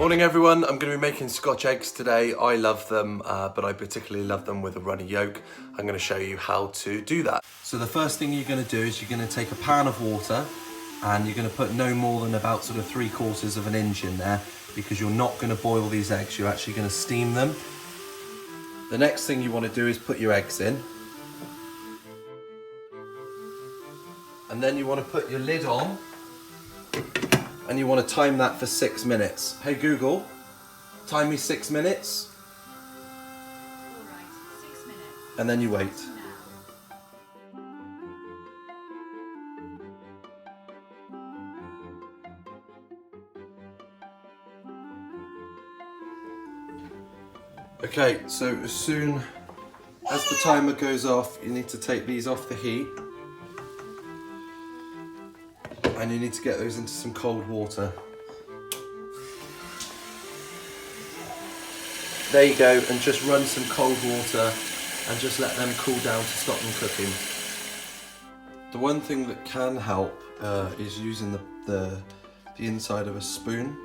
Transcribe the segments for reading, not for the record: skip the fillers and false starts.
Morning everyone, I'm going to be making Scotch eggs today. I love them, but I particularly love them with a runny yolk. I'm going to show you how to do that. So the first thing you're going to do is you're going to take a pan of water and you're going to put no more than about sort of 3/4 of an inch in there, because you're not going to boil these eggs, you're actually going to steam them. The next thing you want to do is put your eggs in. And then you want to put your lid on. And you want to time that for 6 minutes. Hey Google, time me 6 minutes. All right, 6 minutes. And then you wait. Okay, so as soon as the timer goes off, you need to take these off the heat. And you need to get those into some cold water. There you go, and just run some cold water and just let them cool down to stop them cooking. The one thing that can help is using the inside of a spoon.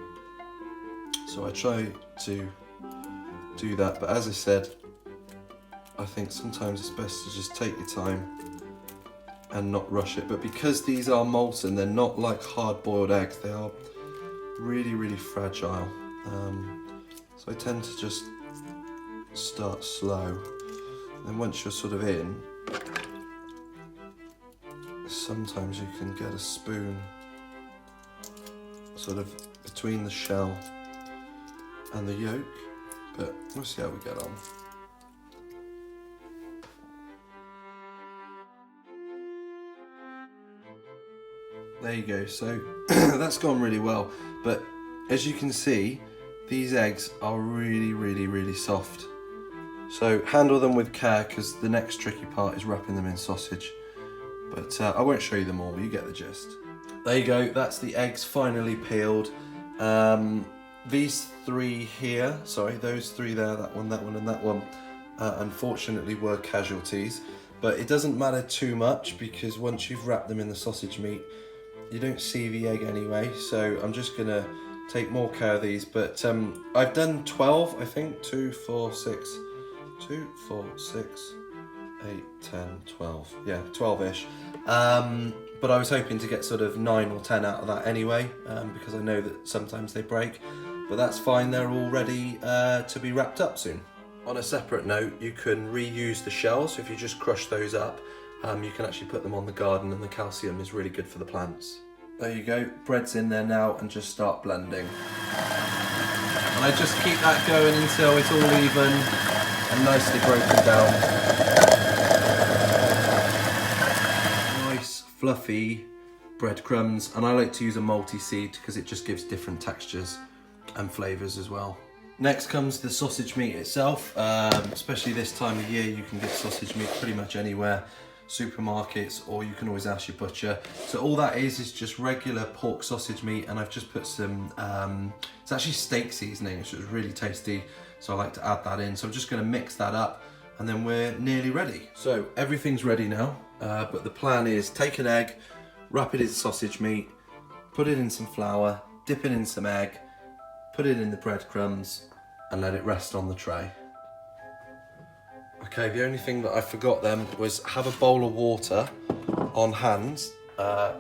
So I try to do that, but as I said, I think sometimes it's best to just take your time and not rush it. But because these are molten, they're not like hard-boiled eggs, they are really, really fragile. So I tend to just start slow. And once you're sort of in, sometimes you can get a spoon sort of between the shell and the yolk, but we'll see how we get on. There you go, so that's gone really well, but as you can see, these eggs are really, really, really soft. So handle them with care, because the next tricky part is wrapping them in sausage. But I won't show you them all, you get the gist. There you go, that's the eggs finally peeled. These three here, sorry, those three there, that one, and that one, unfortunately were casualties. But it doesn't matter too much, because once you've wrapped them in the sausage meat, you don't see the egg anyway, so I'm just gonna take more care of these. But I've done 12, I think, 2, 4, 6, 2, 4, 6, 8, 10, 12, yeah, 12-ish. But I was hoping to get sort of 9 or 10 out of that anyway, because I know that sometimes they break, but that's fine, they're all ready to be wrapped up soon. On a separate note, you can reuse the shells. If you just crush those up, you can actually put them on the garden, and the calcium is really good for the plants. There you go, bread's in there now, and just start blending. And I just keep that going until it's all even and nicely broken down. Nice, fluffy breadcrumbs, and I like to use a multi-seed because it just gives different textures and flavours as well. Next comes the sausage meat itself, especially this time of year. You can get sausage meat pretty much anywhere, supermarkets, or you can always ask your butcher. So all that is just regular pork sausage meat, and I've just put some, it's actually steak seasoning, which is really tasty, so I like to add that in. So I'm just going to mix that up, and then we're nearly ready. So everything's ready now, but the plan is take an egg, wrap it in sausage meat, put it in some flour, dip it in some egg, put it in the breadcrumbs, and let it rest on the tray. Okay, the only thing that I forgot then was have a bowl of water on hand,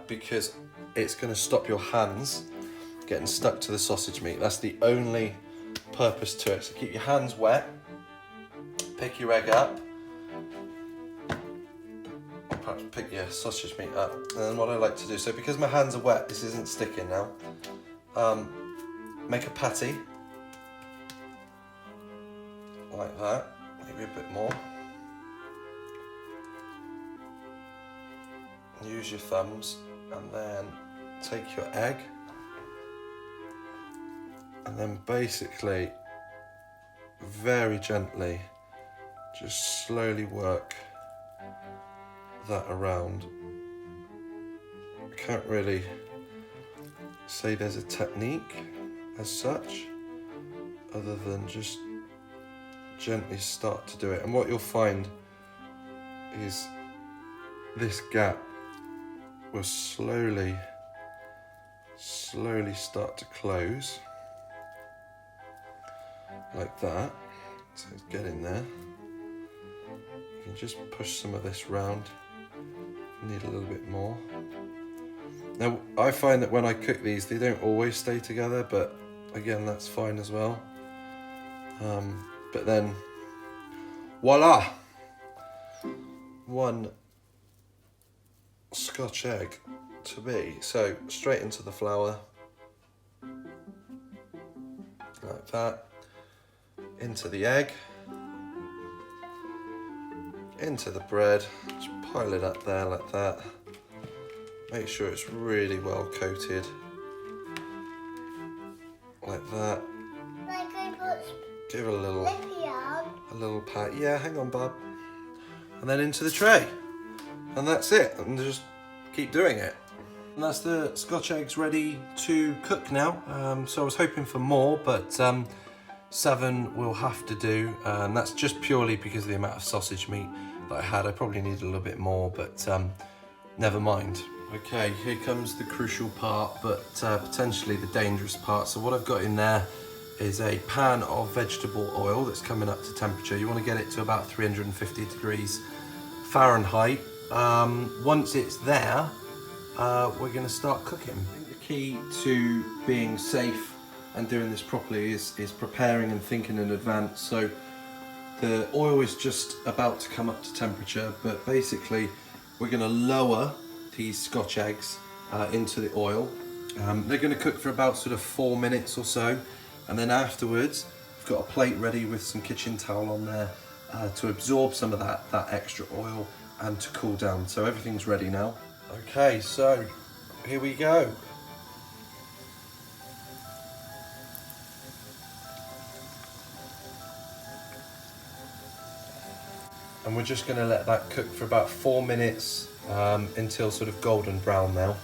because it's going to stop your hands getting stuck to the sausage meat. That's the only purpose to it. So keep your hands wet, pick your egg up, or perhaps pick your sausage meat up. And then what I like to do, so because my hands are wet, this isn't sticking now, make a patty, like that. Maybe a bit more. Use your thumbs, and then take your egg, and then basically very gently just slowly work that around. I can't really say there's a technique as such, other than just gently start to do it. And what you'll find is this gap will slowly start to close. like that. So get in there. You can just push some of this round. You need a little bit more. Now, I find that when I cook these, they don't always stay together, but again, that's fine as well. But then, voila! One Scotch egg to be. So, straight into the flour. Like that. Into the egg. Into the bread. Just pile it up there like that. Make sure it's really well coated. Like that. Give it a little pat. Yeah, hang on, bub. And then into the tray. And that's it. And just keep doing it. And that's the Scotch eggs ready to cook now. So I was hoping for more, but 7 will have to do. And that's just purely because of the amount of sausage meat that I had. I probably need a little bit more, but never mind. Okay, here comes the crucial part, but potentially the dangerous part. So what I've got in there is a pan of vegetable oil that's coming up to temperature. You want to get it to about 350 degrees Fahrenheit. Once it's there, we're going to start cooking. I think the key to being safe and doing this properly is preparing and thinking in advance. So the oil is just about to come up to temperature, but basically we're going to lower these Scotch eggs into the oil. They're going to cook for about sort of 4 minutes or so, and then afterwards I've got a plate ready with some kitchen towel on there to absorb some of that extra oil and to cool down. So everything's ready now. Okay, so here we go. And we're just going to let that cook for about 4 minutes until sort of golden brown now.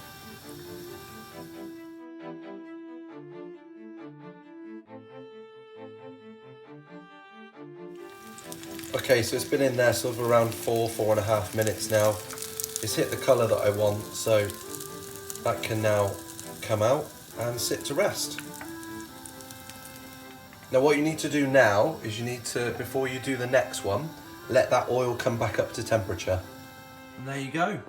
Okay, so it's been in there sort of around 4.5 minutes now. It's hit the colour that I want, so that can now come out and sit to rest. Now what you need to do now is you need to, before you do the next one, let that oil come back up to temperature. And there you go,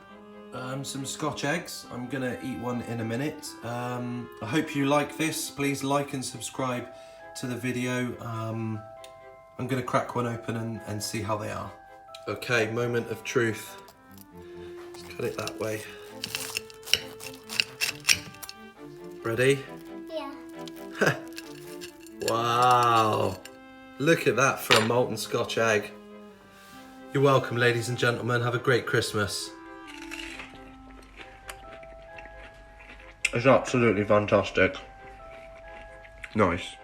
some Scotch eggs. I'm gonna eat one in a minute. I hope you like this. Please like and subscribe to the video. I'm gonna crack one open and see how they are. Okay, moment of truth. Let's cut it that way. Ready? Yeah. Wow, look at that for a molten Scotch egg. You're welcome, ladies and gentlemen. Have a great Christmas. It's absolutely fantastic. Nice.